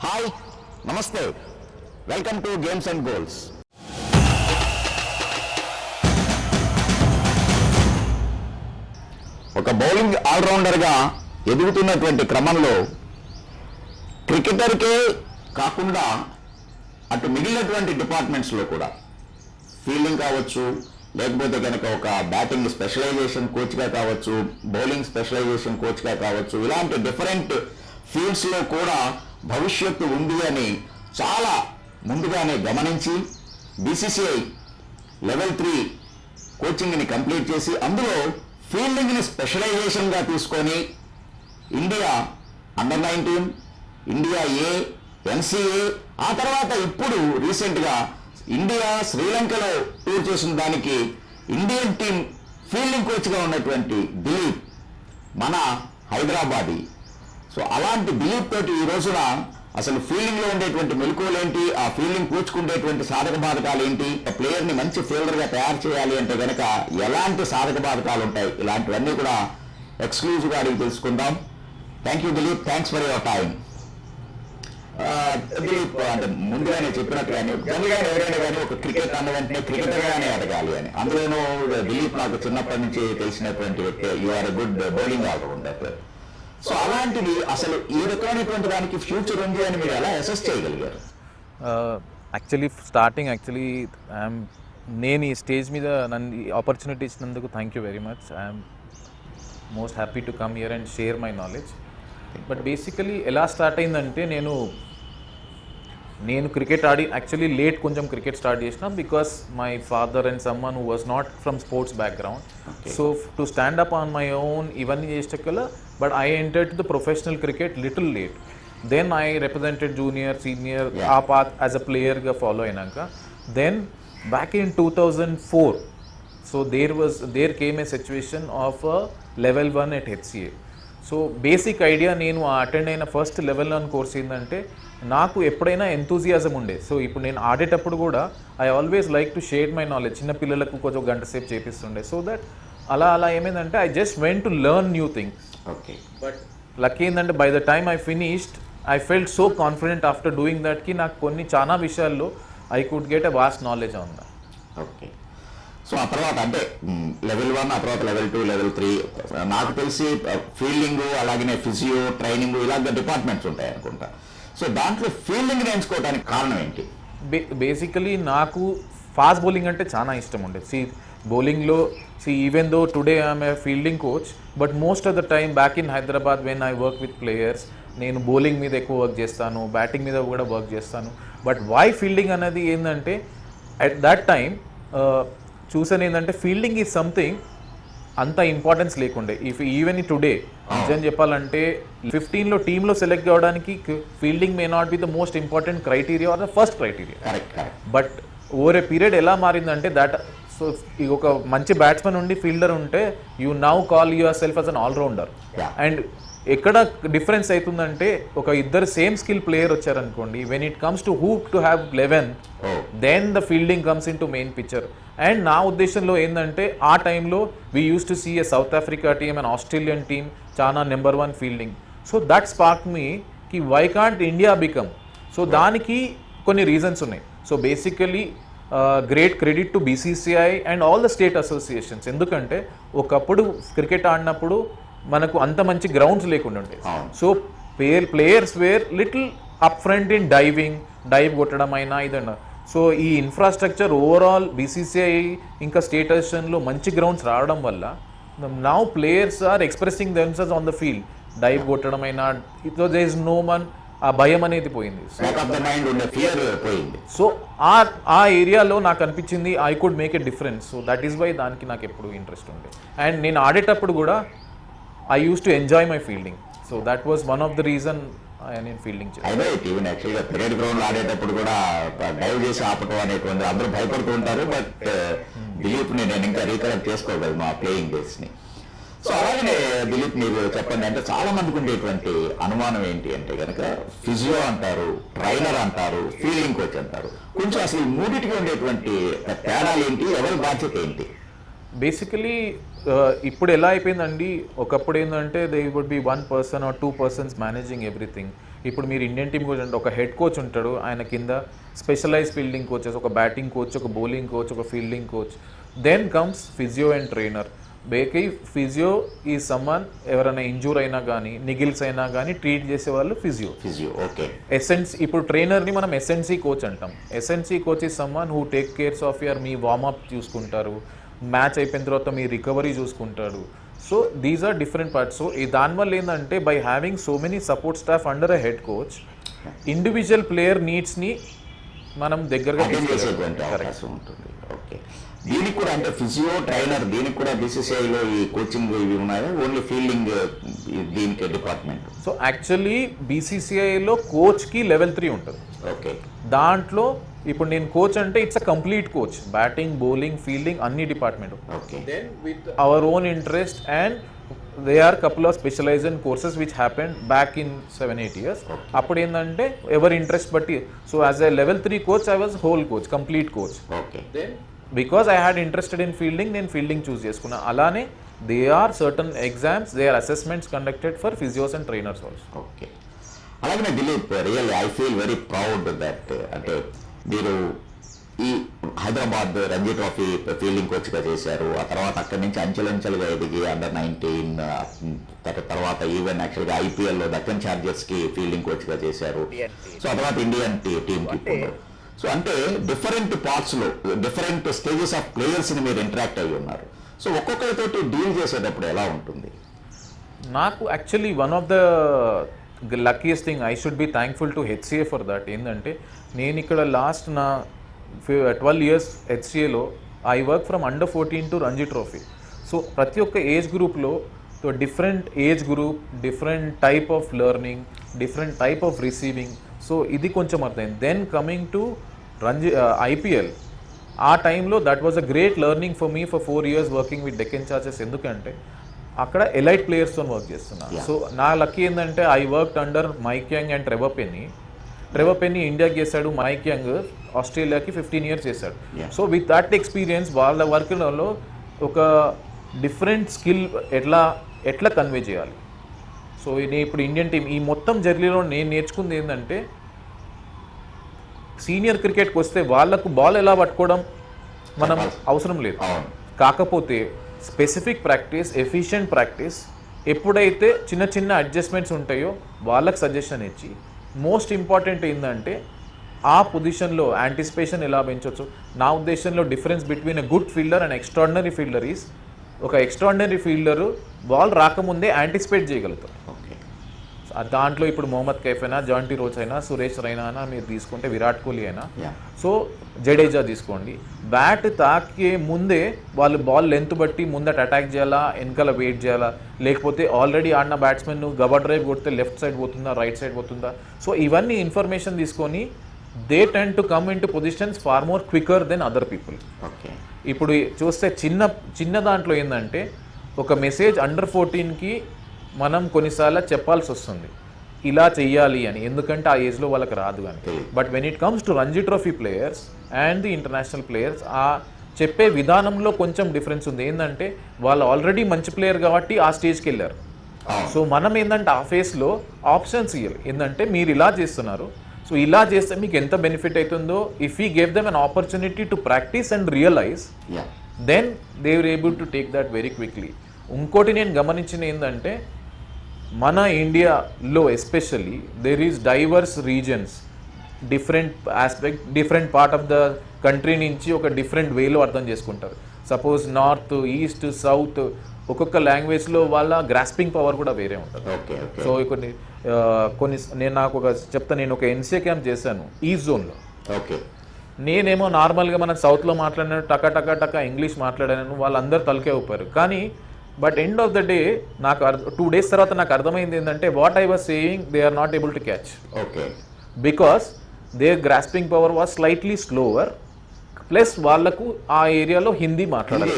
Hi, నమస్తే, welcome to games and goals. ఒక bowling ఆల్రౌండర్గా ఎదుగుతున్నటువంటి క్రమంలో క్రికెటర్కే కాకుండా అటు మిగిలినటువంటి డిపార్ట్మెంట్స్లో కూడా ఫీల్డింగ్ కావచ్చు, లేకపోతే కనుక ఒక బ్యాటింగ్ స్పెషలైజేషన్ కోచ్గా కావచ్చు, బౌలింగ్ స్పెషలైజేషన్ కోచ్గా కావచ్చు, ఇలాంటి డిఫరెంట్ ఫీల్డ్స్లో కూడా భవిష్యత్తు ఉంది అని చాలా ముందుగానే గమనించి బీసీసీఐ లెవెల్ 3 కోచింగ్ని కంప్లీట్ చేసి అందులో ఫీల్డింగ్ని స్పెషలైజేషన్గా తీసుకొని ఇండియా అండర్-19, ఇండియా ఏ, ఎన్సీఏ, ఆ తర్వాత ఇప్పుడు రీసెంట్గా ఇండియా శ్రీలంకలో టూర్ చేసిన దానికి ఇండియన్ టీం ఫీల్డింగ్ కోచ్గా ఉన్నటువంటి దిలీప్ మన హైదరాబాదీ. సో అలాంటి దిలీప్ తోటి ఈ రోజున అసలు ఫీల్డింగ్లో ఉండేటువంటి మెలకువలు ఏంటి, ఆ ఫీల్డింగ్ కూర్చుకునేటువంటి సాధక బాధకాలు ఏంటి, ప్లేయర్ని మంచి ఫీల్డర్గా తయారు చేయాలి అంటే కనుక ఎలాంటి సాధక బాధకాలు ఉంటాయి, ఇలాంటివన్నీ కూడా ఎక్స్క్లూజివ్గా అడిగి తెలుసుకుందాం. Thank you Dilip, thanks for your time. Dilip, అంటే ముందుగానే చెప్పినట్టుగానే జనరల్గానే ఎవరైనా కానీ ఒక క్రికెట్ అన్న వెంటనే క్రికెటర్గానే ఎదగాలి అని, అందులోనూ దిలీప్ నాకు చిన్నప్పటి నుంచి తెలిసినటువంటి వ్యక్తి. You are a good bowling all-rounder. So అలాంటిది అసలు ఈ రకమైనటువంటి దానికి ఫ్యూచర్ ఉంది అని మీరు ఎలా అసెస్ చేయగలిగారు? యాక్చువల్లీ నేను ఈ స్టేజ్ మీద నన్ను ఆపర్చునిటీ ఇచ్చినందుకు thank you very much. I'm most happy to come here and share my knowledge. But basically ఎలా స్టార్ట్ అయిందంటే నేను క్రికెట్ ఆడి యాక్చువల్లీ లేట్ కొంచెం క్రికెట్ స్టార్ట్ చేసిన because my father and someone who was not from sports background. So to stand up on my own ఇవన్నీ చేసేకల్లా but I entered to the professional cricket little late. Then I represented junior, senior, ఆ path as అ ప్లేయర్గా follow అయినాక then back in 2004 so there came a situation of level 1 at HCA. So basic idea నేను attend అయిన first level 1 course ఏంటంటే నాకు ఎప్పుడైనా enthusiasm ఉండే. So ఇప్పుడు నేను ఆడేటప్పుడు కూడా I always like to share my knowledge. చిన్న పిల్లలకు కొంచెం గంట సేపు చేపిస్తుండే. సో దట్ అలా ఏమైందంటే I just went to learn new things. Okay. But lucky ఏంటంటే by the time I finished I felt so confident after doing దట్కి నాకు చాలా విషయాల్లో I could get a vast knowledge on that. Okay. So ఆ తర్వాత అంటే level 1, ఆ తర్వాత లెవెల్ 2, లెవెల్ 3, నాకు తెలిసి ఫీల్డింగ్, అలాగనే ఫిజియో ట్రైనింగ్, ఇలాంటి డిపార్ట్మెంట్స్ ఉంటాయి అనుకుంటా. సో దాంట్లో ఫీల్డింగ్ నేర్చుకోవడానికి కారణం ఏంటి? బేసికలీ నాకు ఫాస్ట్ బౌలింగ్ అంటే చాలా ఇష్టం ఉండేది. బౌలింగ్లో even though today I'm a fielding coach, but most of the time back in Hyderabad when I work with players నేను బౌలింగ్ మీద ఎక్కువ వర్క్ చేస్తాను, బ్యాటింగ్ మీద కూడా వర్క్ చేస్తాను. బట్ వై ఫీల్డింగ్ అనేది ఏంటంటే అట్ దట్ టైమ్ చూసాను ఏంటంటే ఫీల్డింగ్ ఈజ్ సంథింగ్ అంత ఇంపార్టెన్స్ లేకుండే. ఈవెన్ టుడే నిజం చెప్పాలంటే 15లో టీంలో సెలెక్ట్ కావడానికి fielding may not be the most important criteria or the first criteria. But over a period ఎలా మారిందంటే సో ఒక మంచి బ్యాట్స్మెన్ ఉండి ఫీల్డర్ ఉంటే you now call yourself as an all-rounder. And ఎక్కడ డిఫరెన్స్ అవుతుందంటే ఒక ఇద్దరు సేమ్ స్కిల్ ప్లేయర్ వచ్చారనుకోండి, when it comes to who to have 11 then the fielding comes in to main picture. And నా ఉద్దేశంలో ఏంటంటే ఆ టైంలో we used to see a South Africa team and Australian team చాలా number 1 fielding. So that spark me కి why can't India become. So దానికి కొన్ని reasons ఉన్నాయి. So basically great credit to BCCI and all the state associations. ఎందుకంటే ఒకప్పుడు cricket ఆడినప్పుడు మనకు అంత మంచి గ్రౌండ్స్ లేకుండా ఉండేది. So players were little up front in dive కొట్టడం అయినా ఇదన్నా. సో ఈ ఇన్ఫ్రాస్ట్రక్చర్ ఓవరాల్ బీసీసీఐ ఇంకా స్టేట్ అసోసియేషన్లో మంచి గ్రౌండ్స్ రావడం వల్ల now players are expressing themselves on the field. Dive కొట్టడం అయినా దేర్ ఇస్ నో వన్, ఆ భయం అనేది పోయింది. సో ఆ ఏరియాలో నాకు అనిపించింది I could make a difference. So that is why దానికి నాకు ఎప్పుడు ఇంట్రెస్ట్ ఉండే. అండ్ నేను ఆడేటప్పుడు కూడా I used to enjoy my fielding. So that was one of the reason నేను ఫీల్డింగ్ చేయాలి. ఈవెన్ యాక్చువల్గా పరేడ్ గ్రౌండ్ ఆడేటప్పుడు కూడా డైవ్ చేసి ఆపటం అనేటువంటి అందరూ భయపడుతూ ఉంటారు. బట్ దిలీప్ని నేను ఇంకా రీకలెక్ట్ చేసుకోగలను మా ప్లేయింగ్ డేస్ని. సో అలాగనే దిలీప్ మీరు చెప్పండి, అంటే చాలా మందికి ఉండేటువంటి అనుమానం ఏంటి అంటే కనుక ఫిజియో అంటారు, ట్రైనర్ అంటారు, ఫీల్డింగ్ కోచ్ అంటారు. కొంచెం అసలు ఈ మూడింటికి ఉండేటువంటి తేడాలు ఏంటి, ఎవరి బాధ్యత ఏంటి? బేసికలీ ఇప్పుడు ఎలా అయిపోయిందండి, ఒకప్పుడు ఏంటంటే they would be 1 person or 2 persons managing everything. ఇప్పుడు మీరు ఇండియన్ టీమ్ కోచ్ అంటే ఒక హెడ్ కోచ్ ఉంటాడు, ఆయన కింద స్పెషలైజ్ ఫీల్డింగ్ కోచెస్, ఒక బ్యాటింగ్ కోచ్, ఒక బౌలింగ్ కోచ్, ఒక fielding coach, then comes physio and trainer. బేకీ ఫిజియో ఈ సమ్మన్ ఎవరైనా ఇంజూర్ అయినా కానీ నిగిల్స్ అయినా కానీ ట్రీట్ చేసే వాళ్ళు ఫిజియో. ఓకే. ఇప్పుడు ట్రైనర్ని మనం ఎస్ఎన్సీ కోచ్ అంటాం. ఎస్ఎన్సీ కోచ్ ఈ someone who take cares of your మీ వార్మప్ చూసుకుంటారు, మ్యాచ్ అయిపోయిన తర్వాత మీ రికవరీ చూసుకుంటాడు. So these are different parts. So దానివల్ల ఏంటంటే by having so many support staff under a head coach, individual player నీడ్స్ని మనం దగ్గరగా చేసేటువంటి అవకాశం ఉంటుంది. ఓకే. దీనికి కూడా అంటే ఫిజియో ట్రైనర్ దీనికి కూడా బీసీసీఐలో ఈ కోచింగ్ ఇవి ఉన్నాయా, ఓన్లీ ఫీల్డింగ్ దీనికి డిపార్ట్మెంట్? సో యాక్చువల్లీ బీసీసీఐలో కోచ్కి లెవెల్ 3 ఉంటుంది. ఓకే. దాంట్లో ఇప్పుడు నేను కోచ్ అంటే it's a complete coach, batting bowling fielding అన్ని department. Okay. Then with our own interest and they are couple of specialisation courses which happen back in 7-8 years. అప్పుడు ఏంటంటే ఎవరి ఇంట్రెస్ట్ బట్టి. So as a level 3 coach I was whole coach, complete coach. Okay. Then because I had interested in fielding, నేను fielding choose చేసుకున్నా. అలానే they are certain exams, they are assessments conducted for physios and trainers also. Okay. అలాగే Dilip, really I feel very proud that అంటే మీరు ఈ Hyderabad Ranji trophy fielding కోచ్గా చేశారు. ఆ తర్వాత అక్కడి నుంచి అంచెలంచెలుగా ఎదిగి అండర్-19 తర్వాత ఈవెన్ యాక్చువల్గా ఐపీఎల్లో దక్కన్ ఛార్జర్స్కి ఫీల్డింగ్ కోచ్గా చేశారు. సో ఆ తర్వాత ఇండియన్ టీమ్కి. సో అంటే డిఫరెంట్ పార్ట్స్లో డిఫరెంట్ స్టేజెస్ ఆఫ్ ప్లేయర్స్ని మీరు ఇంటరాక్ట్ అయ్యి ఉన్నారు. సో ఒక్కొక్కరితోటి డీల్ చేసేటప్పుడు ఎలా ఉంటుంది? నాకు actually one of the luckiest thing, I should be thankful to HCA for that. ఏంటంటే నేను ఇక్కడ లాస్ట్ నా 12 years హెచ్సిఏలో ఐ వర్క్ ఫ్రమ్ అండర్-14 టు రంజీ ట్రోఫీ. సో ప్రతి ఒక్క ఏజ్ గ్రూప్లో different age group, different type of learning, different type of receiving. So ఇది కొంచెం అర్థమైంది. దెన్ కమింగ్ టు ఐపీఎల్, ఆ టైంలో that was a great learning for me for 4 years working with Deccan Chargers. ఎందుకంటే అక్కడ ఎలైట్ ప్లేయర్స్తో వర్క్ చేస్తున్నా. సో నా లక్కీ ఏంటంటే I worked under Mike Young and Trevor Penny. Trevor Penny ఇండియాకి చేశాడు, మైక్ యంగ్ ఆస్ట్రేలియాకి 15 years చేశాడు. సో విత్ దట్ ఎక్స్పీరియన్స్ వాళ్ళ వర్క్లో ఒక డిఫరెంట్ స్కిల్ ఎట్లా కన్వే చేయాలి. సో నేను ఇప్పుడు ఇండియన్ టీం ఈ మొత్తం జర్నీలో నేను నేర్చుకుంది ఏంటంటే సీనియర్ క్రికెట్కి వస్తే వాళ్ళకు బాల్ ఎలా పట్టుకోవడం మనం అవసరం లేదు. కాకపోతే స్పెసిఫిక్ ప్రాక్టీస్, ఎఫిషియెంట్ ప్రాక్టీస్, ఎప్పుడైతే చిన్న చిన్న అడ్జస్ట్మెంట్స్ ఉంటాయో వాళ్ళకి సజెషన్ ఇచ్చి, మోస్ట్ ఇంపార్టెంట్ ఏంటంటే ఆ పొజిషన్లో యాంటిసిపేషన్ ఎలా పెంచవచ్చు. నా ఉద్దేశంలో difference between a good fielder and extraordinary fielder is, ఒక ఎక్స్ట్రాడినరీ ఫీల్డరు బాల్ రాకముందే యాంటిసిపేట్ చేయగలుగుతారు. దాంట్లో ఇప్పుడు మొహమ్మద్ కైఫ్ అయినా, జాంటీ రోజ్ అయినా, సురేష్ రైనా అయినా, మీరు తీసుకుంటే విరాట్ కోహ్లీ అయినా, సో జడేజా తీసుకోండి, బ్యాట్ తాకే ముందే వాళ్ళు బాల్ లెంత్ బట్టి ముందట అటాక్ చేయాలా, వెనకాల వెయిట్ చేయాలా, లేకపోతే ఆల్రెడీ ఆడిన బ్యాట్స్మెన్ గబర్ డ్రైవ్ కొడితే లెఫ్ట్ సైడ్ పోతుందా, రైట్ సైడ్ పోతుందా. సో ఇవన్నీ ఇన్ఫర్మేషన్ తీసుకొని they tend to come in to positions far more quicker than other people. ఇప్పుడు చూస్తే చిన్న దాంట్లో ఏంటంటే ఒక మెసేజ్ అండర్-14కి మనం కొన్నిసార్లు చెప్పాల్సి వస్తుంది ఇలా చెయ్యాలి అని, ఎందుకంటే ఆ ఏజ్లో వాళ్ళకి రాదు అని. But when it comes to Ranji trophy players and the international players, ఆ చెప్పే విధానంలో కొంచెం డిఫరెన్స్ ఉంది. ఏంటంటే వాళ్ళు ఆల్రెడీ మంచి ప్లేయర్ కాబట్టి ఆ స్టేజ్కి వెళ్ళారు. సో మనం ఏంటంటే ఆ ఫేస్లో ఆప్షన్స్ ఇవ్వాలి. ఏంటంటే మీరు ఇలా చేస్తున్నారు, సో ఇలా చేస్తే మీకు ఎంత బెనిఫిట్ అవుతుందో, if you gave them an opportunity to practise and realise, then they were able to take that very quickly. ఇంకోటి నేను గమనించిన ఏంటంటే మన ఇండియాలో especially there is diverse regions, different aspect, different part of the country నుంచి ఒక different వేలో అర్థం చేసుకుంటారు. సపోజ్ నార్త్, ఈస్ట్, సౌత్, ఒక్కొక్క లాంగ్వేజ్లో వాళ్ళ గ్రాస్పింగ్ పవర్ కూడా వేరే ఉంటుంది. సో కొన్ని నాకు నేను ఒక ఎన్సీఏ క్యాంప్ చేశాను ఈస్ట్ జోన్లో. నేనేమో నార్మల్గా మన సౌత్లో మాట్లాడిన టకా ఇంగ్లీష్ మాట్లాడాను, వాళ్ళందరూ తలకే ఊపారు. కానీ but end of the day నాకు 2 days తర్వాత నాకు అర్థమైంది ఏంటంటే what I was saying they are not able to catch, because their grasping power was slightly slower, plus వాళ్ళకు ఆ ఏరియాలో హిందీ మాట్లాడాలి.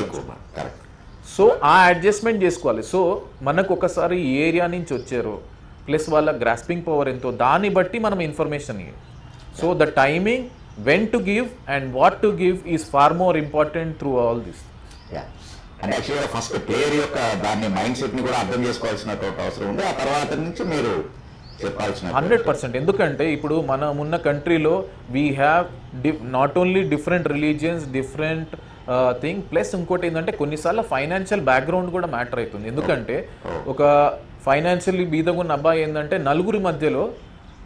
సో ఆ అడ్జస్ట్మెంట్ చేసుకోవాలి. సో మనకు ఒకసారి ఈ ఏరియా నుంచి వచ్చారో ప్లస్ వాళ్ళ గ్రాస్పింగ్ పవర్ ఎంతో దాన్ని బట్టి మనం ఇన్ఫర్మేషన్ ఇవ్వాలి. So the timing, when to give and what to give is far more important through all this. And యాక్చువల్గా ఫస్ట్ ప్లేయర్ యొక్క దాన్ని మైండ్ సెట్ని కూడా అర్థం చేసుకోవాల్సిన అవసరం ఉంది. ఆ తర్వాత నుంచి మీరు చెప్పాల్సిన 100%. ఎందుకంటే ఇప్పుడు మనం ఉన్న కంట్రీలో we have not only different religions, different thing, plus ఇంకోటి ఏంటంటే కొన్నిసార్లు ఫైనాన్షియల్ బ్యాక్గ్రౌండ్ కూడా మ్యాటర్ అవుతుంది. ఎందుకంటే ఒక ఫైనాన్షియల్లీ బీదగా ఉన్న అబ్బాయి ఏంటంటే నలుగురి మధ్యలో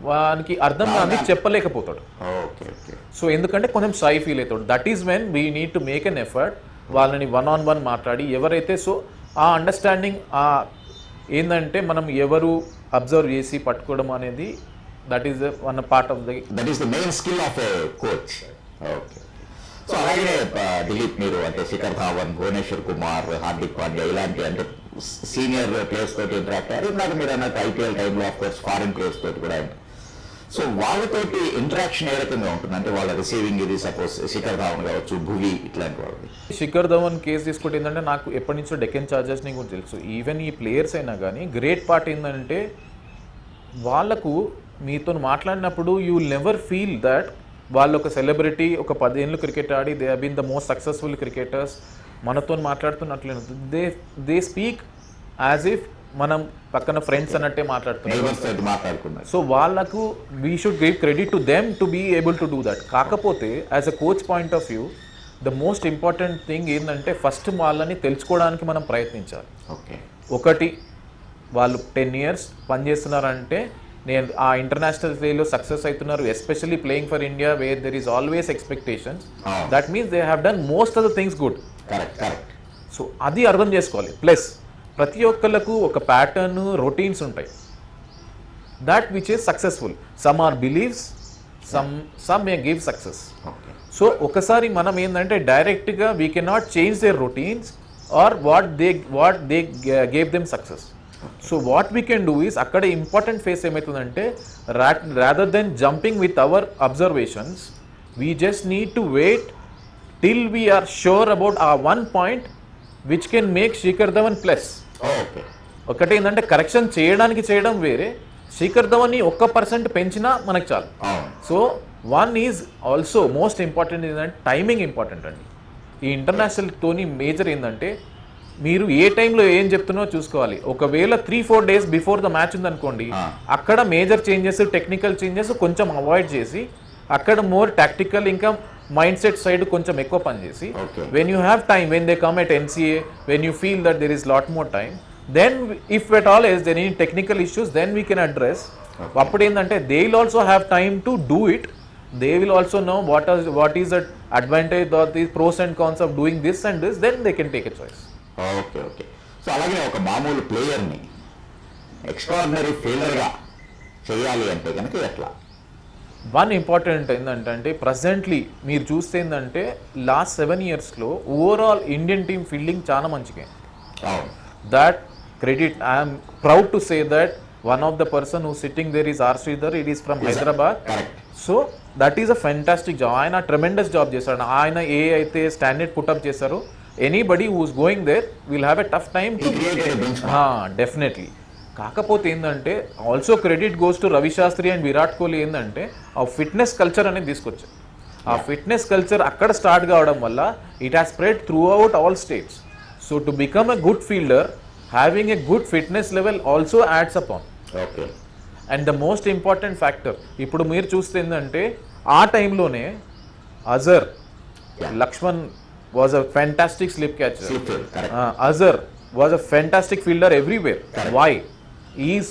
వానికి అర్థం కాని చెప్పలేకపోతాడు. Okay okay. సో ఎందుకంటే కొంచెం షై ఫీల్ అవుతాడు. That is when we need to make an effort, వాళ్ళని 1-on-1 మాట్లాడి ఎవరైతే సో ఆ అండర్స్టాండింగ్ ఏంటంటే మనం ఎవరు అబ్జర్వ్ చేసి పట్టుకోవడం అనేది that is one part of that is the main skill of a coach. Okay. So అలాగే దిలీప్, మీరు అంటే శిఖర్ ధావన్, భువనేశ్వర్ కుమార్, హార్దిక్ పాండ్యా ఇలాంటి అంటే సీనియర్ ప్లేయర్స్ తోటి ఇంటరాక్ట్ అయ్యారు. ఇందాక మీరు అన్నట్టు ఐపీఎల్ టైంలో ఆఫ్ కోర్స్ ఫారిన్ ప్లేయర్స్ తోటి కూడా. సో వాళ్ళతోటి ఇంటరాక్షన్ ఏ రకంగా ఉంటుంది? అంటే వాళ్ళ రిసీవింగ్ ఇది సపోజ్ శిఖర్ ధావన్ కావచ్చు, భువి ఇట్లాంటి వాళ్ళు. శిఖర్ ధవన్ కేసు తీసుకుంటే ఏంటంటే నాకు ఎప్పటి నుంచో డెక్కన్ చార్జర్స్ ని కూడా తెలుసు. ఈవెన్ ఈ ప్లేయర్స్ అయినా కానీ గ్రేట్ పార్ట్ ఏంటంటే వాళ్ళకు మీతో మాట్లాడినప్పుడు you will never feel that వాళ్ళు ఒక సెలబ్రిటీ, ఒక 10 ఏళ్ళు క్రికెట్ ఆడి they been the most successful cricketers మనతో మాట్లాడుతున్నట్లే. దే స్పీక్ యాజ్ ఇఫ్ మనం పక్కన ఫ్రెండ్స్ అన్నట్టే మాట్లాడుతున్నారు. సో వాళ్ళకు we should give credit to them to be able to do that. కాకపోతే as a coach point of view the most important thing ఏంటంటే first వాళ్ళని తెలుసుకోవడానికి మనం ప్రయత్నించాలి. ఓకే. ఒకటి, వాళ్ళు 10 years పనిచేస్తున్నారంటే నేను ఆ ఇంటర్నేషనల్ స్టేజ్లో సక్సెస్ అవుతున్నారు, especially playing for India where there is always expectations. That means they have done most of the things good. Correct. So అది అర్థం చేసుకోవాలి. ప్లస్ ప్రతి ఒక్కళ్ళకు ఒక ప్యాటర్న్, రొటీన్స్ ఉంటాయి that which is successful. Some are beliefs, some may give success. So ఒకసారి మనం ఏంటంటే డైరెక్ట్గా we can not change their routines or what they gave them success. So what we can do is అక్కడ important phase ఏమవుతుందంటే rather than jumping with our observations we just need to wait till we are sure about ఆ one point which can make Shikhar Dhawan plus. ఒకటి ఏంటంటే correction చేయడం వేరే, శిఖర్ ధవన్ని 1% పెంచినా మనకు చాలు. So one is also most important ఏంటంటే టైమింగ్ ఇంపార్టెంట్ అండి. ఈ ఇంటర్నేషనల్ తోని మేజర్ ఏంటంటే మీరు ఏ టైంలో ఏం చెప్తున్నారో చూసుకోవాలి. ఒకవేళ 3-4 days బిఫోర్ ద మ్యాచ్ ఉందనుకోండి, అక్కడ మేజర్ చేంజెస్, టెక్నికల్ చేంజెస్ కొంచెం అవాయిడ్ చేసి అక్కడ మోర్ టాక్టికల్ ఇంకా మైండ్ సెట్ సైడ్ కొంచెం ఎక్కువ పనిచేసి when you have time, when they come at NCA, when you feel that there is lot more time, then if at all is there any technical issues then we can address. అప్పుడు ఏంటంటే they will also have time to do it. They will also know what is the advantage or the pros and cons of doing this and this, then they can take a choice. Okay. So అలాగే ఒక మామూలు ప్లేయర్ని extraordinary ఫీల్డర్గా చేయాలి అంటే కనుక ఎట్లా? One important ఏంటంటే presently మీరు చూస్తే ఏంటంటే లాస్ట్ 7 yearsలో ఓవరాల్ ఇండియన్ టీమ్ ఫీల్డింగ్ చాలా మంచిగా. That credit I'm proud to say that one of the person who's sitting there is R. Sridhar. It is from Hyderabad. Correct. So that is a fantastic job. ఆయన tremendous job చేశాడు. ఆయన ఏ అయితే standard put up చేశారో anybody who's going there will have a tough time to definitely. కాకపోతే ఏంటంటే also credit goes to Ravi Shastri and Virat Kohli. ఏంటంటే ఆ ఫిట్నెస్ కల్చర్ అనేది తీసుకొచ్చారు. ఆ ఫిట్నెస్ కల్చర్ అక్కడ స్టార్ట్ కావడం వల్ల it has spread throughout all states. So to become a good fielder, having a good fitness level also adds up on. Okay. And the most important factor ఇప్పుడు మీరు చూస్తే ఏంటంటే ఆ టైంలోనే Azhar, Laxman was a fantastic slip catcher. Azhar was a fantastic fielder everywhere. Why is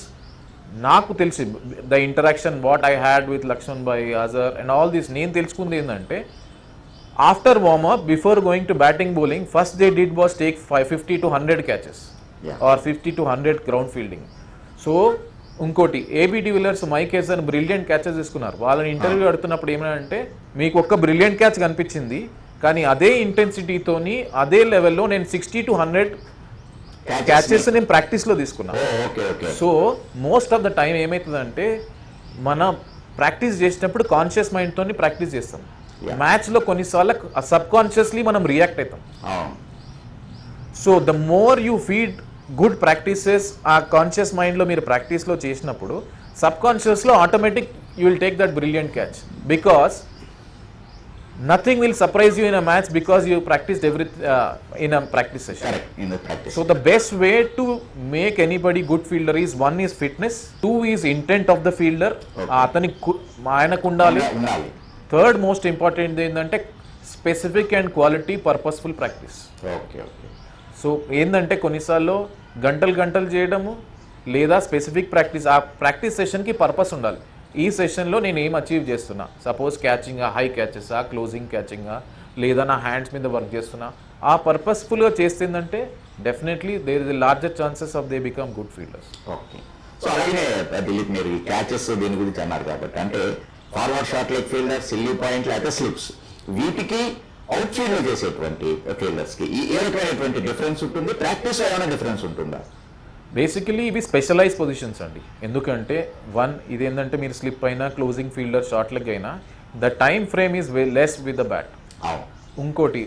నాకు తెలిసి the interaction what I had with Laxman by, Azhar and all this నేను తెలుసుకుంది ఏంటంటే after warmup before going to batting bowling first they did was take 50 to 100 catches or 50 to 100 ground fielding. So ఇంకోటి AB de Villiers, Mike Hesson brilliant catches తీసుకున్నారు. వాళ్ళని interview అడుగుతున్నప్పుడు ఏమంటే మీకు ఒక్క brilliant catch కనిపించింది కానీ అదే ఇంటెన్సిటీతోని అదే లెవెల్లో నేను 60 to 100 క్యాచెస్ నేను ప్రాక్టీస్లో తీసుకున్నాను. So most of the time ఏమవుతుందంటే మనం ప్రాక్టీస్ చేసినప్పుడు కాన్షియస్ మైండ్తో ప్రాక్టీస్ చేస్తాం. మ్యాచ్లో కొన్నిసార్లు సబ్ కాన్షియస్లీ మనం రియాక్ట్ అవుతాం. So the more you feed good practices ఆ కాన్షియస్ మైండ్లో మీరు ప్రాక్టీస్లో చేసినప్పుడు సబ్ కాన్షియస్లో automatic you will take that brilliant catch. Because nothing will surprise you in a match because you practiced in a practice session. Correct in the practice. So the best way to make anybody good fielder is one is fitness, two is intent of the fielder. అతని ఆయనకు ఉండాలి. Third most important ఏంటంటే specific and quality purposeful practice. Okay okay. So ఏంటంటే కొన్నిసార్లు గంటలు చేయడము లేదా specific practice, ఆ ప్రాక్టీస్ సెషన్కి పర్పస్ ఉండాలి. ఈ సెషన్లో నేను ఏం అచీవ్ చేస్తున్నా, సపోజ్ క్యాచింగా, హై క్యాచెసా, క్లోజింగ్ క్యాచింగా, లేదా నా హ్యాండ్స్ మీద వర్క్ చేస్తున్నా, ఆ పర్పస్ఫుల్గా చేస్తుందంటే definitely there is larger chances of they become good fielders. Okay. So అలాగే దిలీప్, మీరు ఈ క్యాచెస్ దీని గురించి అన్నారు కాబట్టి, అంటే forward shot leg fielder, silly పాయింట్లు అయితే స్లిప్స్, వీటికి అవుట్ ఫీల్డ్ లో చేసేటువంటి ఫీల్డర్స్ కి ఏ రకమైనటువంటి డిఫరెన్స్ ఉంటుంది? ప్రాక్టీస్ లో ఏమైనా డిఫరెన్స్ ఉంటుందా? బేసికలీ ఇవి స్పెషలైజ్ పొజిషన్స్ అండి. ఎందుకంటే ఇదేంటంటే మీరు స్లిప్ అయినా, క్లోజింగ్ ఫీల్డర్, షార్ట్ లెగ్ అయినా the time frame is less with the bat. ఇంకోటి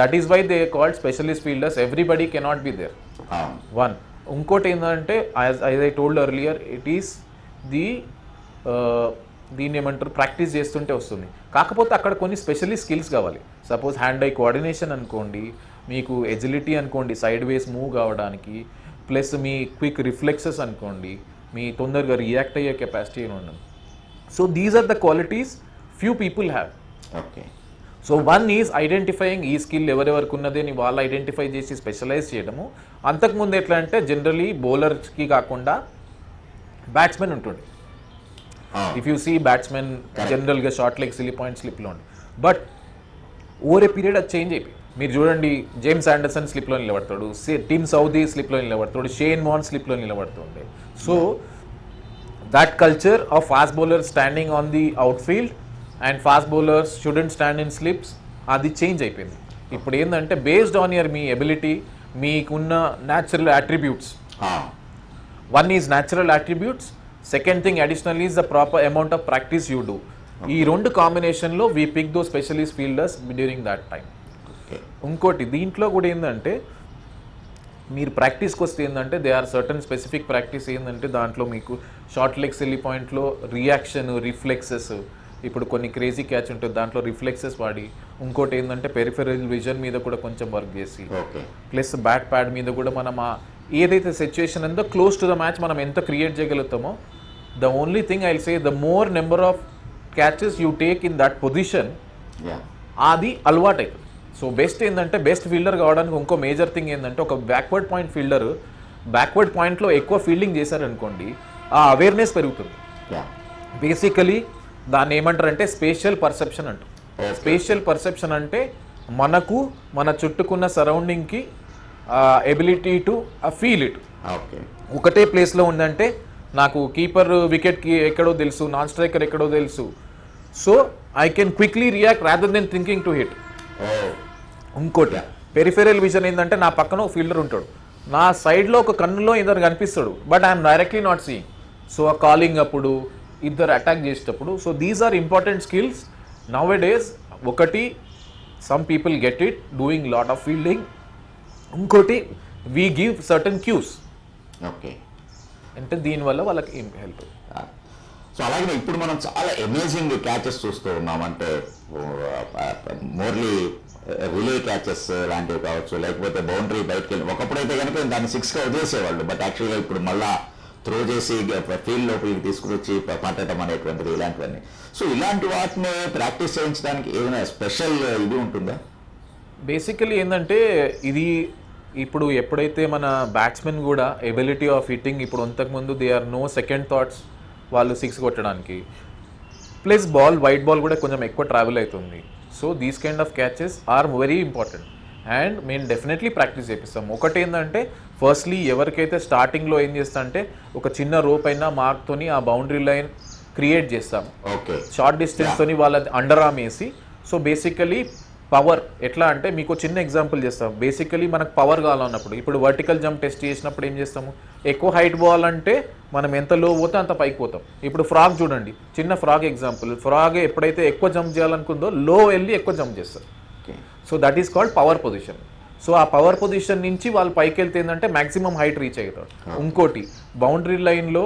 that is why they called specialist fielders, everybody cannot be there. One. ఇంకోటి ఏంటంటే as I told earlier, it is దీన్ని ఏమంటారు, practice చేస్తుంటే వస్తుంది. కాకపోతే అక్కడ కొన్ని స్పెషలిస్ట్ స్కిల్స్ కావాలి. సపోజ్ హ్యాండ్ ఐ కోఆర్డినేషన్ అనుకోండి, మీకు ఎజిలిటీ అనుకోండి, సైడ్ వేస్ మూవ్ కావడానికి, ప్లస్ మీ క్విక్ రిఫ్లెక్సెస్ అనుకోండి, మీ తొందరగా రియాక్ట్ అయ్యే కెపాసిటీ ఉండదు. So these are the qualities few people have. Okay. So one is identifying ఈ స్కిల్ ఎవరెవరికి ఉన్నది అని వాళ్ళు ఐడెంటిఫై చేసి స్పెషలైజ్ చేయడము. అంతకుముందు ఎట్లా అంటే జనరలీ బౌలర్స్కి కాకుండా బ్యాట్స్మెన్ ఉంటుంది. ఇఫ్ యూ సీ బ్యాట్స్మెన్ జనరల్గా షార్ట్ లెగ్, సిల్లీ పాయింట్, స్లిప్లో ఉంది. బట్ ఓవర్ ఏ పీరియడ్ అది చేంజ్ అయిపోయి. మీరు చూడండి, జేమ్స్ ఆండర్సన్ స్లిప్లో నిలబడతాడు, టిమ్ సౌదీ స్లిప్లో నిలబడతాడు, షేన్ వాన్ స్లిప్లో నిలబడుతుండే. So that culture of fast bowler standing on the outfield and fast bowlers shouldn't stand in slips, అది చేంజ్ అయిపోయింది. ఇప్పుడు ఏంటంటే బేస్డ్ ఆన్ యువర్ మీ ఎబిలిటీ, మీకున్న natural attributes. One is natural attributes, second thing additional is the proper amount of practice you do. ఈ రెండు కాంబినేషన్లో we pick those specialist fielders during that time. ఇంకోటి దీంట్లో కూడా ఏంటంటే మీరు ప్రాక్టీస్కి వస్తే ఏంటంటే they are certain specific practice ఏంటంటే దాంట్లో మీకు షార్ట్ లెగ్, సిల్లీ పాయింట్లో రియాక్షన్, రిఫ్లెక్సెస్, ఇప్పుడు కొన్ని క్రేజీ క్యాచ్ ఉంటుంది దాంట్లో రిఫ్లెక్సెస్ వాడి, ఇంకోటి ఏంటంటే పెరిఫెరల్ విజన్ మీద కూడా కొంచెం వర్క్ చేసి, ప్లస్ బ్యాట్ ప్యాడ్ మీద కూడా మనం ఏదైతే సిచ్యువేషన్ ఉందో క్లోజ్ టు ద మ్యాచ్ మనం ఎంత క్రియేట్ చేయగలుగుతామో. The only thing I will say the more number of catches you take in that position, అది అలవాటు అవుతుంది. సో బెస్ట్ ఏంటంటే బెస్ట్ ఫీల్డర్ కావడానికి ఇంకో మేజర్ థింగ్ ఏంటంటే ఒక బ్యాక్వర్డ్ పాయింట్ ఫీల్డర్ బ్యాక్వర్డ్ పాయింట్లో ఎక్కువ ఫీల్డింగ్ చేశారనుకోండి, ఆ అవేర్నెస్ పెరుగుతుంది. బేసికలీ దాన్ని ఏమంటారంటే స్పేషియల్ పర్సెప్షన్ అంటారు. స్పేషియల్ పర్సెప్షన్ అంటే మనకు మన చుట్టుకున్న సరౌండింగ్కి ఎబిలిటీ టు ఫీల్ ఇట్. ఒకటే ప్లేస్లో ఉందంటే నాకు కీపర్ వికెట్కి ఎక్కడో తెలుసు, నాన్ స్ట్రైకర్ ఎక్కడో తెలుసు, so I can quickly react rather than thinking to hit. ఇంకోటి పెరిఫెరల్ విజన్ ఏంటంటే నా పక్కన ఒక ఫీల్డర్ ఉంటాడు, నా సైడ్లో ఒక కన్నులో ఇద్దరు కనిపిస్తాడు, but I'm directly not seeing. So ఆ కాలింగ్ అప్పుడు, ఇద్దరు అటాక్ చేసేటప్పుడు, so these are important skills nowadays. ఒకటి some people get it doing lot of fielding, ఇంకోటి we give certain cues. Okay. అంటే దీనివల్ల వాళ్ళకి హెల్ప్. సో అలాగే ఇప్పుడు మనం చాలా అమేజింగ్ క్యాచెస్ చూస్తూ ఉన్నాం. అంటే మోర్లీ రిలే క్యాచెస్ లాంటివి కావచ్చు, లేకపోతే బౌండరీ బయటకు వెళ్ళి, ఒకప్పుడైతే కనుక దాన్ని 6గా వదిలేసేవాళ్ళు, బట్ యాక్చువల్గా ఇప్పుడు మళ్ళా త్రో చేసి ఫీల్డ్ లోపలికి తీసుకువచ్చి పట్టడం అనేటువంటిది, ఇలాంటివన్నీ. సో ఇలాంటి వాటిని ప్రాక్టీస్ చేయించడానికి ఏదైనా స్పెషల్ ఇది ఉంటుందా? బేసికలీ ఏంటంటే ఇది ఇప్పుడు ఎప్పుడైతే మన బ్యాట్స్మెన్ కూడా ఎబిలిటీ ఆఫ్ హిట్టింగ్, ఇప్పుడు అంతకుముందు they are no second thoughts వాళ్ళు 6 కొట్టడానికి, ప్లస్ వైట్ బాల్ కూడా కొంచెం ఎక్కువ ట్రావెల్ అవుతుంది. So these kind of catches are very important and మేము డెఫినెట్లీ ప్రాక్టీస్ చేపిస్తాం. ఒకటి ఏంటంటే ఫస్ట్లీ ఎవరికైతే స్టార్టింగ్లో ఏం చేస్తా అంటే ఒక చిన్న రోప్ అయినా మార్క్తోని ఆ బౌండరీ లైన్ క్రియేట్ చేస్తాం, షార్ట్ డిస్టెన్స్తోని వాళ్ళ అండర్ ఆర్మ్ వేసి. సో బేసికలీ పవర్ ఎట్లా అంటే మీకు చిన్న ఎగ్జాంపుల్ చేస్తాం. బేసికలీ మనకు పవర్ కావాలన్నప్పుడు, ఇప్పుడు వర్టికల్ జంప్ టెస్ట్ చేసినప్పుడు ఏం చేస్తాము, ఎక్కువ హైట్ పోవాలంటే మనం ఎంత లో పోతే అంత పైకి పోతాం. ఇప్పుడు ఫ్రాగ్ చూడండి, చిన్న ఫ్రాగ్ ఎగ్జాంపుల్, ఫ్రాగ్ ఎప్పుడైతే ఎక్కువ జంప్ చేయాలనుకుందో లో వెళ్ళి ఎక్కువ జంప్ చేస్తారు. So that is called power position. So ఆ పవర్ పొజిషన్ నుంచి వాళ్ళు పైకి వెళ్తే ఏంటంటే మ్యాక్సిమం హైట్ రీచ్ అవుతారు. ఇంకోటి బౌండరీ లైన్లో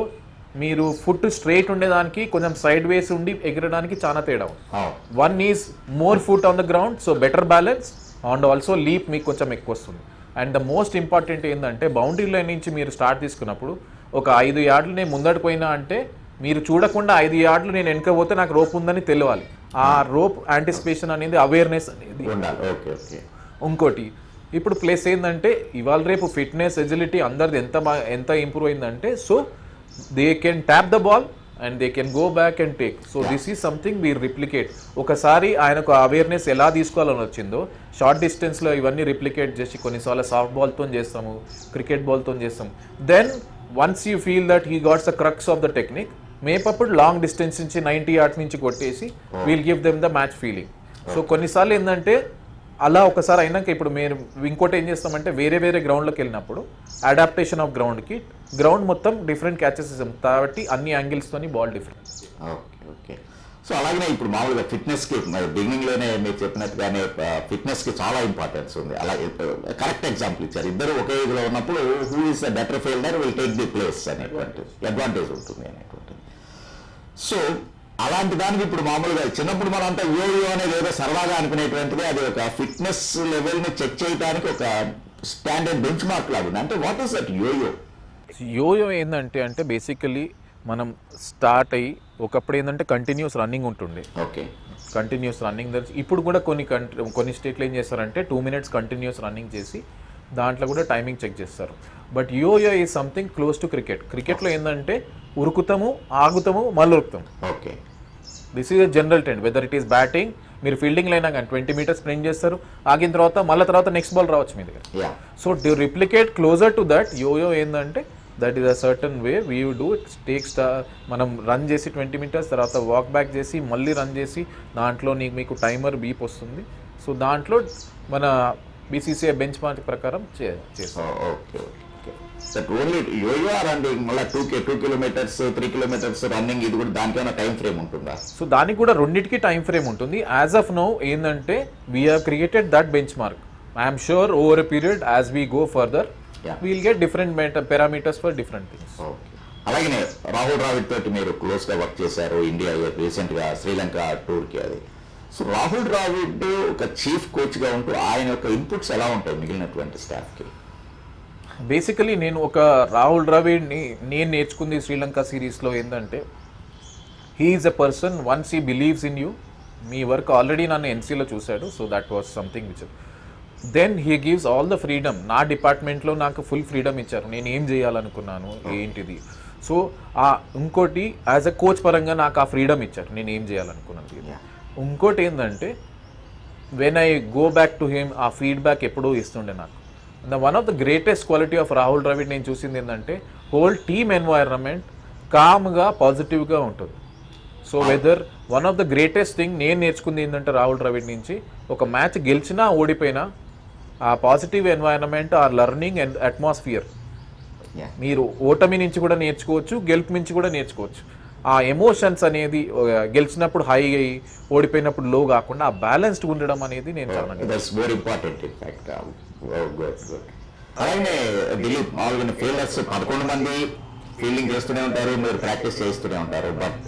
మీరు ఫుట్ స్ట్రైట్ ఉండేదానికి కొంచెం సైడ్ వేస్ ఉండి ఎగరడానికి చాలా తేడా ఉంది. Oh, one is more foot on the ground, so better balance and also leap మీకు కొంచెం ఎక్కువ వస్తుంది. అండ్ ద మోస్ట్ ఇంపార్టెంట్ ఏంటంటే బౌండరీ లైన్ నుంచి మీరు స్టార్ట్ తీసుకున్నప్పుడు ఒక 5 యార్డ్లు నేను ముందడికి పోయినా అంటే మీరు చూడకుండా 5 యార్డ్లు నేను వెనక పోతే నాకు రోప్ ఉందని తెలియాలి. ఆ రోప్ యాంటిసిపేషన్ అనేది అవేర్నెస్ అనేది ఉండాలి. Okay okay. ఇంకోటి ఇప్పుడు ప్లస్ ఏంటంటే ఇవాళ రేపు ఫిట్నెస్ ఎజిలిటీ అందరిది ఎంత ఇంప్రూవ్ అయిందంటే so they can tap the ball and they can go back and take. So this is something we replicate. ఒకసారి ఆయనకు అవేర్నెస్ ఎలా తీసుకోవాలని వచ్చిందో షార్ట్ డిస్టెన్స్లో ఇవన్నీ రిప్లికేట్ చేసి కొన్నిసార్లు సాఫ్ట్ బాల్తో చేస్తాము, క్రికెట్ బాల్తో చేస్తాము. Then once you feel that he got the crux of the technique మేపప్పుడు లాంగ్ డిస్టెన్స్ నుంచి 90 yards నుంచి కొట్టేసి we'll give them the match feeling. So కొన్నిసార్లు ఏంటంటే అలా ఒకసారి అయినాక ఇప్పుడు మీరు ఇంకోటి ఏం చేస్తామంటే వేరే వేరే గ్రౌండ్లోకి వెళ్ళినప్పుడు అడాప్టేషన్ ఆఫ్ గ్రౌండ్కి గ్రౌండ్ మొత్తం డిఫరెంట్ క్యాచెస్ ఇస్తాం కాబట్టి అన్ని యాంగిల్స్తోని ball different. Okay okay. So అలాగనే ఇప్పుడు మామూలుగా ఫిట్నెస్కి బిగినింగ్లోనే మీరు చెప్పినట్టుగానే ఫిట్నెస్కి చాలా ఇంపార్టెన్స్ ఉంది. అలాగే కరెక్ట్ ఎగ్జాంపుల్ ఇచ్చారు. ఇద్దరు ఒకే ఏజ్లో ఉన్నప్పుడు who is the better fielder will take the place అనేటువంటి అడ్వాంటేజ్ ఉంటుంది అనేటువంటి. సో అలాంటి దానికి ఇప్పుడు మామూలుగా చిన్నప్పుడు మనంతా యోయో అనేది ఏదో సరదాగా అనుకునేటువంటిది అది ఒక ఫిట్నెస్ లెవెల్ని చెక్ చేయడానికి ఒక స్టాండర్డ్ బెంచ్ మార్క్ లాగా. అంటే what is that yo-yo? Yo-yo ఏంటంటే అంటే బేసికలీ మనం స్టార్ట్ అయ్యి ఒకప్పుడు ఏంటంటే కంటిన్యూస్ రన్నింగ్ ఉంటుండే. ఓకే. కంటిన్యూస్ రన్నింగ్ ఇప్పుడు కూడా కొన్ని స్టేట్లు ఏం చేస్తారంటే 2 minutes కంటిన్యూస్ రన్నింగ్ చేసి దాంట్లో కూడా టైమింగ్ చెక్ చేస్తారు. But yoyo is something close to cricket. క్రికెట్లో ఏంటంటే ఉరుకుతాము, ఆగుతాము, మళ్ళీ ఉరుకుతాము. Okay. This is general trend. Whether it is batting మీరు ఫీల్డింగ్ అయినా కానీ 20 meters స్ప్రింట్ చేస్తారు, ఆగిన తర్వాత మళ్ళీ తర్వాత నెక్స్ట్ బాల్ రావచ్చు మీ దగ్గర. So to replicate closer to that yoyo ఏంటంటే that is a certain way we do takes మనం రన్ చేసి 20 meters తర్వాత వాక్ బ్యాక్ చేసి మళ్ళీ రన్ చేసి దాంట్లో మీకు టైమర్ బీప్ వస్తుంది. సో దాంట్లో మన బీసీసీఐ బెంచ్ మార్క్ ప్రకారం చేస్తాం. Okay okay. That only yo-yo and మళ్ళీ 2 kilometers 3 kilometers రన్నింగ్ ఇది కూడా దానికైనా టైం ఫ్రేమ్ ఉంటుందా? సో దానికి కూడా రెండింటికి టైం ఫ్రేమ్ ఉంటుంది. యాజ్ ఆఫ్ నౌ ఏంటంటే we have created that bench mark. I'm sure over a period as we go further we'll get different parameters for different things. Okay. అలాగే రాహుల్ ద్రావిడ్ తోటి మీరు క్లోజ్గా వర్క్ చేశారు ఇండియా రీసెంట్గా శ్రీలంక టూర్కి అది. సో రాహుల్ ద్రావిడ్ ఒక చీఫ్ కోచ్గా ఉంటూ ఆయన యొక్క ఇన్పుట్స్ ఎలా ఉంటాయి మిగిలినటువంటి స్టాఫ్కి? బేసికలీ నేను ఒక రాహుల్ ద్రావిడ్ని నేను నేర్చుకుంది శ్రీలంక సిరీస్లో ఏంటంటే he is a person once he believes in you. మీ వర్క్ ఆల్రెడీ నన్ను ఎన్సీలో చూశాడు. So that was something which then he gives all the freedom. నా డిపార్ట్మెంట్లో నాకు ఫుల్ ఫ్రీడమ్ ఇచ్చారు, నేను ఏం చేయాలనుకున్నాను ఏంటిది. సో ఇంకోటి యాజ్ ఎ కోచ్ పరంగా నాకు ఆ ఫ్రీడమ్ ఇచ్చారు, నేను ఏం చేయాలనుకున్నాను. ఇంకోటి ఏంటంటే when I go back to him ఆ ఫీడ్బ్యాక్ ఎప్పుడూ ఇస్తుండే నాకు. One of the greatest quality of Rahul Dravid నేను చూసింది ఏంటంటే హోల్ టీమ్ ఎన్వైరన్మెంట్ కామ్గా పాజిటివ్గా ఉంటుంది. So whether one of the greatest thing నేను నేర్చుకుంది ఏంటంటే రాహుల్ ద్రావిడ్ నుంచి ఒక మ్యాచ్ గెలిచినా ఓడిపోయినా ఆ పాజిటివ్ ఎన్వైరన్మెంట్ ఆ లర్నింగ్ అండ్ అట్మాస్ఫియర్ మీరు ఓటమి నుంచి కూడా నేర్చుకోవచ్చు, గెలుపు నుంచి కూడా నేర్చుకోవచ్చు. ఆ ఎమోషన్స్ అనేది గెలిచినప్పుడు హై అయ్యి ఓడిపోయినప్పుడు లో కాకుండా ఆ బ్యాలెన్స్డ్ ఉండడం అనేది నేను చాలా వెరీ ఇంపార్టెంట్ ఇన్ఫాక్ట్. అలాగే దిలీప్ మామూలుగా ఫీల్డర్స్ 11 మంది ఫీల్డింగ్ చేస్తూనే ఉంటారు, మీరు ప్రాక్టీస్ చేస్తూనే ఉంటారు. బట్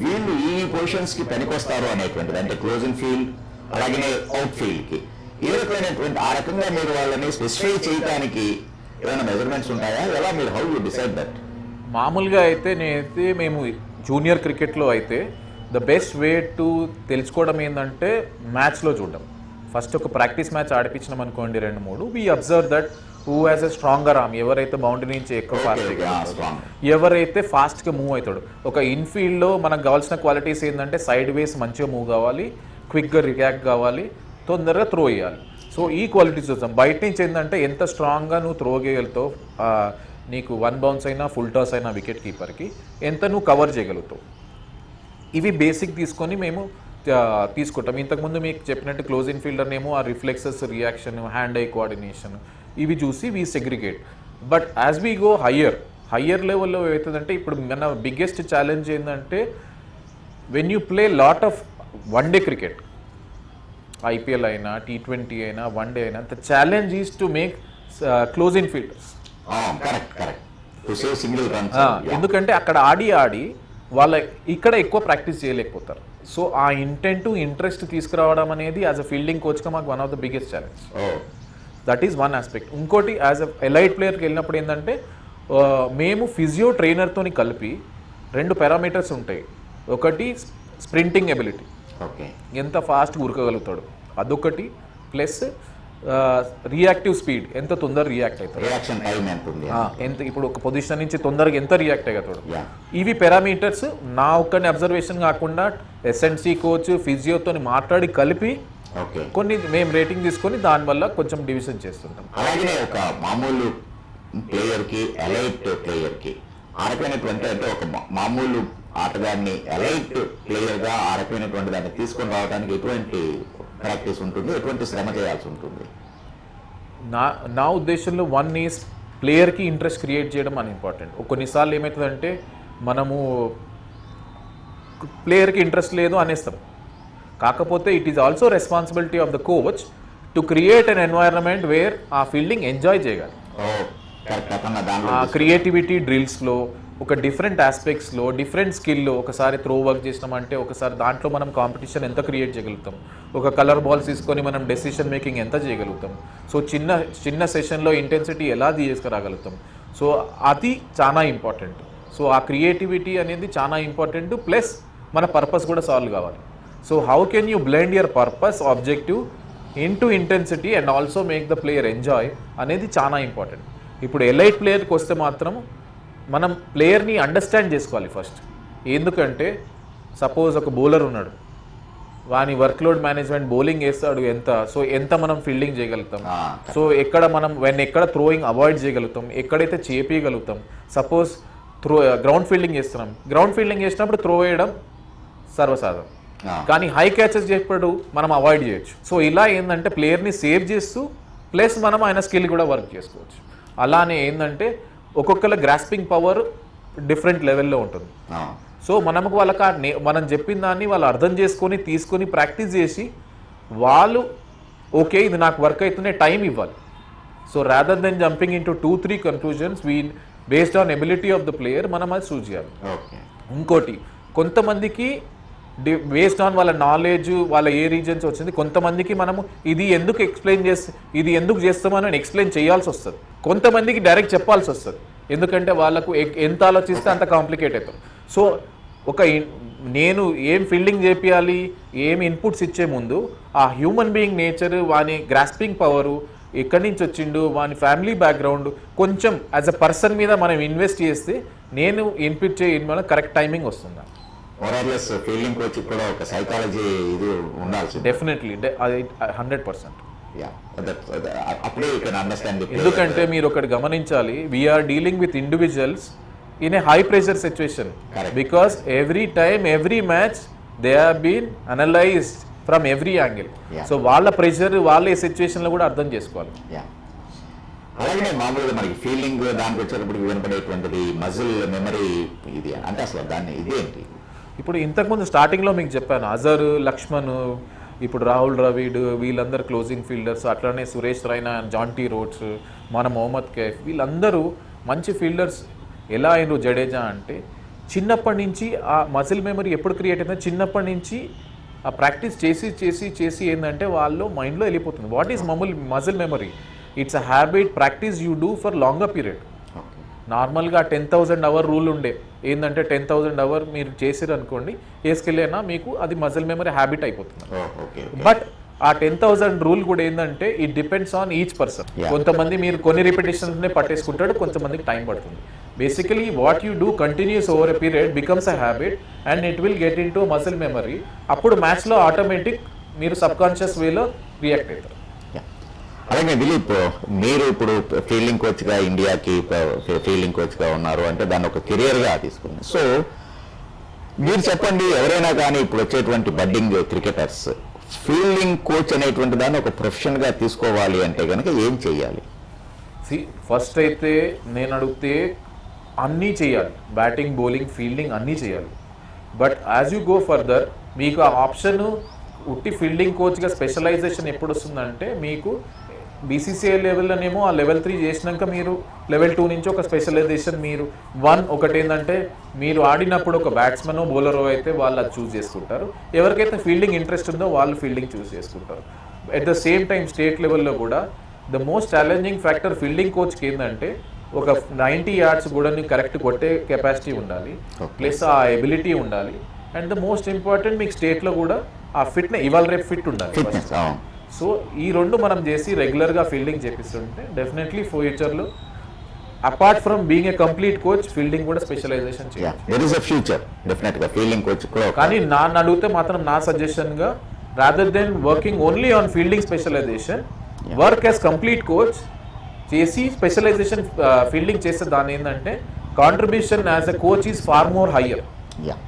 వీళ్ళు ఈ పొజిషన్స్కి పనికొస్తారు అనేటువంటిది అంటే క్లోజింగ్ ఫీల్డ్ అలాగే అవుట్ ఫీల్డ్కి ఏ రకమైనటువంటి ఆ రకంగా మీరు వాళ్ళని స్పెసిఫై చేయడానికి ఏమైనా మెజర్మెంట్స్ ఉంటాయా? ఎలా మీరు హౌ యూ డిసైడ్ దట్? మామూలుగా అయితే నేనైతే మేము జూనియర్ క్రికెట్లో అయితే ద బెస్ట్ వే టు తెలుసుకోవడం ఏంటంటే మ్యాచ్లో చూడడం. ఫస్ట్ ఒక ప్రాక్టీస్ మ్యాచ్ ఆడిపించినాం అనుకోండి 2-3 we observe that who has a stronger arm, ఎవరైతే బౌండరీ నుంచి ఎక్కువ ఫాస్ట్గా ఎవరైతే ఫాస్ట్గా మూవ్ అవుతాడు. ఒక ఇన్ఫీల్డ్లో మనకు కావాల్సిన క్వాలిటీస్ ఏంటంటే సైడ్ వేస్ మంచిగా మూవ్ కావాలి, క్విక్గా రియాక్ట్ కావాలి, తొందరగా త్రో చేయాలి. సో ఈ క్వాలిటీస్ చూస్తాం. బయట నుంచి ఏంటంటే ఎంత స్ట్రాంగ్గా నువ్వు త్రో చేయగలుగుతావు, నీకు 1 bounce అయినా ఫుల్ టాస్ అయినా వికెట్ కీపర్కి ఎంత నువ్వు కవర్ చేయగలుగుతావు. ఇవి బేసిక్ తీసుకొని మేము తీసుకుంటాం. ఇంతకుముందు మీకు చెప్పినట్టు క్లోజ్ ఇన్ ఫీల్డర్నేమో ఆ reflexes, reaction, hand eye coordination ఇవి చూసి we segregate. But as we go higher లెవెల్లో ఏమవుతుందంటే ఇప్పుడు మన బిగ్గెస్ట్ ఛాలెంజ్ ఏంటంటే when you play lot of one day cricket, IPL అయినా T20 అయినా వన్ డే అయినా the challenge is to make close in fielders. Correct correct. To save single run. ఎందుకంటే అక్కడ ఆడి వాళ్ళ ఇక్కడ ఎక్కువ ప్రాక్టీస్ చేయలేకపోతారు. సో ఆ ఇంట్రెస్ట్ తీసుకురావడం అనేది యాజ్ అ ఫీల్డింగ్ కోచ్గా మాకు one of the biggest challenge. That is one aspect. ఇంకోటి యాజ్ అ ఎలైట్ ప్లేయర్కి వెళ్ళినప్పుడు ఏంటంటే మేము ఫిజియో ట్రైనర్తోని కలిపి 2 పారామీటర్స్ ఉంటాయి. ఒకటి స్ప్రింటింగ్ ఎబిలిటీ, ఓకే, ఎంత ఫాస్ట్ ఉరకగలుగుతాడు అదొకటి, ప్లస్ రియాక్టివ్ స్పీడ్, ఎంత తొందర రియాక్ట్ అవుతాడు, రియాక్షన్ టైం ఎంత ఉంది, ఎంత ఇప్పుడు ఒక పొజిషన్ నుంచి తొందరగా ఎంత రియాక్ట్ అయ్యాడు. Yeah. ఇవి పారామీటర్స్ నా ఒక్కని అబ్జర్వేషన్ కాకుండా ఎస్ఎన్సి కోచ్ ఫిజియోతో మాట్లాడి కలిపి ఓకే, కొన్ని మేము రేటింగ్ తీసుకొని దానివల్ల కొంచెం డివిజన్ చేస్తుంటాం. అలాగే ఒక మామూలు ప్లేయర్కి ఎలైట్ ప్లేయర్కి ఆ రకమైనటువంటి అంటే ఒక మామూలు ఆటగాడిని ఎలైట్ ప్లేయర్గా ఆ రకమైనటువంటి దాన్ని తీసుకొని రావడానికి ఎటువంటి ప్రాక్టీస్ ఉంటుంది, ఎటువంటి శ్రమ చేయాల్సి ఉంటుంది? నా ఉద్దేశంలో వన్ ఈజ్ ప్లేయర్కి ఇంట్రెస్ట్ క్రియేట్ చేయడం అని ఇంపార్టెంట్. కొన్నిసార్లు ఏమవుతుందంటే మనము ప్లేయర్కి ఇంట్రెస్ట్ లేదు అనేస్తాం. కాకపోతే it is also responsibility of the coach to create an environment where ఆ ఫీల్డింగ్ ఎంజాయ్ చేయగలరు. ఆ క్రియేటివిటీ డ్రిల్స్లో ఒక డిఫరెంట్ ఆస్పెక్ట్స్లో డిఫరెంట్ స్కిల్లో ఒకసారి త్రో వర్క్ చేసినామంటే ఒకసారి దాంట్లో మనం కాంపిటీషన్ ఎంత క్రియేట్ చేయగలుగుతాం, ఒక కలర్ బాల్స్ తీసుకొని మనం డెసిషన్ మేకింగ్ ఎంత చేయగలుగుతాం, సో చిన్న సెషన్లో ఇంటెన్సిటీ ఎలా తీసుకురాగలుగుతాం, సో అది చాలా ఇంపార్టెంట్. సో ఆ క్రియేటివిటీ అనేది చాలా ఇంపార్టెంట్. ప్లస్ మన పర్పస్ కూడా సాల్వ్ కావాలి. So how can you blend your purpose objective into intensity and also make the player enjoy అనేది చాలా ఇంపార్టెంట్. ఇప్పుడు ఎలైట్ ప్లేయర్కి వస్తే మాత్రం మనం ప్లేయర్ని అండర్స్టాండ్ చేసుకోవాలి ఫస్ట్. ఎందుకంటే సపోజ్ ఒక బౌలర్ ఉన్నాడు, వాని వర్క్లోడ్ మేనేజ్మెంట్, బౌలింగ్ వేస్తాడు ఎంత, సో ఎంత మనం ఫీల్డింగ్ చేయగలుగుతాం, సో ఎక్కడ మనం ఎక్కడ థ్రోయింగ్ అవాయిడ్ చేయగలుగుతాం, ఎక్కడైతే చేపించగలుగుతాం. సపోజ్ గ్రౌండ్ ఫీల్డింగ్ చేస్తున్నాం, గ్రౌండ్ ఫీల్డింగ్ చేసినప్పుడు త్రో వేయడం సర్వసాధారణం, కానీ హై క్యాచెస్ చేసినప్పుడు మనం అవాయిడ్ చేయొచ్చు. సో ఇలా ఏంటంటే ప్లేయర్ని సేవ్ చేస్తూ ప్లస్ మనం ఆయన స్కిల్ కూడా వర్క్ చేసుకోవచ్చు. అలానే ఏంటంటే ఒక్కొక్కళ్ళ గ్రాస్పింగ్ పవర్ డిఫరెంట్ లెవెల్లో ఉంటుంది. సో మనం చెప్పిన దాన్ని వాళ్ళు అర్థం చేసుకొని తీసుకొని ప్రాక్టీస్ చేసి వాళ్ళు ఓకే ఇది నాకు వర్క్ అవుతుందే టైం ఇవ్వాలి. So rather than jumping in to 2-3 conclusions based on ability of the player మనం అది చూస్ చేయాలి. ఇంకోటి కొంతమందికి బేస్డ్ ఆన్ వాళ్ళ నాలెడ్జ్ వాళ్ళ ఏ రీజన్స్ వచ్చింది, కొంతమందికి మనము ఇది ఎందుకు చేస్తామని ఎక్స్ప్లెయిన్ చేయాల్సి వస్తుంది, కొంతమందికి డైరెక్ట్ చెప్పాల్సి వస్తుంది. ఎందుకంటే వాళ్ళకు ఎంత ఆలోచిస్తే అంత కాంప్లికేట్ అవుతాం. సో నేను ఏం ఫీల్డింగ్ చేపియాలి, ఏం ఇన్పుట్స్ ఇచ్చే ముందు ఆ హ్యూమన్ బీయింగ్ నేచర్, వాని గ్రాస్పింగ్ పవరు, ఎక్కడి నుంచి వచ్చిండు, వాని ఫ్యామిలీ బ్యాక్గ్రౌండ్ కొంచెం యాజ్ అ పర్సన్ మీద మనం ఇన్వెస్ట్ చేస్తే నేను ఇన్పుట్ చేయడం కరెక్ట్ టైమింగ్ వస్తుంది. ఫీల్డింగ్ కోచ్ కూడా ఒక సైకాలజీ ఇది ఉండాల్సి, డెఫినెట్లీ అది 100%. అప్పుడే యూ కెన్ అండర్స్టాండ్. ఎందుకంటే మీరు ఒకటి గమనించాలి, we are dealing with individuals in a high pressure situation, because every time every match they have been analysed from every angle. So వాళ్ళ ప్రెషర్ వాళ్ళ ఈ సిచ్యువేషన్లో కూడా అర్థం చేసుకోవాలి. అలాగే మామూలుగా మనకి ఫీల్డింగ్ దానికి వచ్చేటప్పుడు వినపడేటువంటిది మజిల్ మెమరీ ఇది అంటే అసలు దాన్ని ఇదేంటి? ఇప్పుడు ఇంతకుముందు స్టార్టింగ్లో మీకు చెప్పాను, అజర్, లక్ష్మణ్, ఇప్పుడు రాహుల్ ద్రవిడ్, వీళ్ళందరూ క్లోజింగ్ ఫీల్డర్స్, అట్లానే సురేష్ రైనా, జాంటీ రోడ్స్, మన మొహమ్మద్ కైఫ్, వీళ్ళందరూ మంచి ఫీల్డర్స్. ఎలా అయినరు జడేజా అంటే చిన్నప్పటి నుంచి ఆ మజిల్ మెమరీ ఎప్పుడు క్రియేట్ అయిందో చిన్నప్పటి నుంచి ఆ ప్రాక్టీస్ చేసి చేసి చేసి ఏంటంటే వాళ్ళు మైండ్లో వెళ్ళిపోతుంది. What is muscle memory? It's a habit practice you do for longer period. నార్మల్గా 10,000 అవర్ రూల్ ఉండే, ఏంటంటే 10,000 అవర్ మీరు చేసారు అనుకోండి, ఏ స్కిల్ అయినా మీకు అది మజిల్ మెమరీ హ్యాబిట్ అయిపోతుంది. బట్ ఆ 10,000 రూల్ కూడా ఏంటంటే it depends on each person. కొంతమంది మీరు కొన్ని రిపిటేషన్స్నే పట్టేసుకుంటాడు, కొంతమందికి టైం పడుతుంది. Basically what you do continuous over a period becomes a habit and it will get in to muscle memory. అప్పుడు మ్యాచ్లో ఆటోమేటిక్ మీరు సబ్ కాన్షియస్ వేలో రియాక్ట్ అవుతారు. అలాగే దిలీప్, మీరు ఇప్పుడు ఫీల్డింగ్ కోచ్గా ఇండియాకి ఫీల్డింగ్ కోచ్గా ఉన్నారు అంటే దాన్ని ఒక కెరియర్గా తీసుకున్నారు. సో మీరు చెప్పండి, ఎవరైనా కానీ ఇప్పుడు వచ్చేటువంటి బడ్డింగ్ క్రికెటర్స్ ఫీల్డింగ్ కోచ్ అనేటువంటి దాన్ని ఒక ప్రొఫెషన్గా తీసుకోవాలి అంటే కనుక ఏం చేయాలి? ఫస్ట్ అయితే నేను అడిగితే అన్నీ చేయాలి, బ్యాటింగ్, బౌలింగ్, ఫీల్డింగ్ అన్నీ చేయాలి. But as you go further మీకు ఆ ఆప్షన్ ఉట్టి ఫీల్డింగ్ కోచ్గా స్పెషలైజేషన్ ఎప్పుడు వస్తుందంటే మీకు బీసీసీఐ లెవెల్లోనేమో ఆ లెవెల్ 3 చేసినాక మీరు లెవెల్ 2 నుంచి ఒక స్పెషలైజేషన్ మీరు ఒకటి ఏంటంటే మీరు ఆడినప్పుడు ఒక బ్యాట్స్మెన్ బౌలరో అయితే వాళ్ళు అది చూస్ చేసుకుంటారు. ఎవరికైతే ఫీల్డింగ్ ఇంట్రెస్ట్ ఉందో వాళ్ళు ఫీల్డింగ్ చూస్ చేసుకుంటారు. At the same time state లెవెల్లో కూడా the most challenging factor fielding కోచ్కి ఏంటంటే ఒక 90 yards కూడా కరెక్ట్ కొట్టే కెపాసిటీ ఉండాలి, ప్లస్ ఆ ఎబిలిటీ ఉండాలి. అండ్ ద మోస్ట్ ఇంపార్టెంట్ మీకు స్టేట్లో కూడా ఆ ఇవాళ రేపు ఫిట్ ఉండాలి. సో ఈ రెండు మనం చేసి రెగ్యులర్గా ఫీల్డింగ్ చేపిస్తుంటే డెఫినెట్లీ ఫ్యూచర్లో apart from being a complete coach fielding కూడా స్పెషలైజేషన్ చేయాలి. ఫ్యూచర్ డెఫినెట్గా ఫీల్డింగ్ కోచ్ కూడా. కానీ నన్ను అడిగితే మాత్రం నా సజెషన్గా rather than working only on fielding specialization, work as complete coach చేసి స్పెషలైజేషన్ ఫీల్డింగ్ చేస్తే దాని ఏంటంటే contribution as a coach is far more higher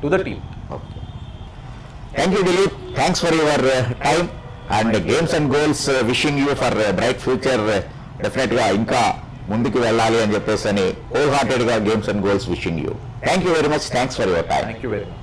to the team. Thank you Dilip, thanks for your time and games and goals. Wishing you for bright future. డెఫినెట్గా ఇంకా ముందుకు వెళ్ళాలి అని చెప్పేసి అని హోల్ హార్టెడ్గా games and goals wishing you. Thank you very much, thanks for your time. Thank you very much.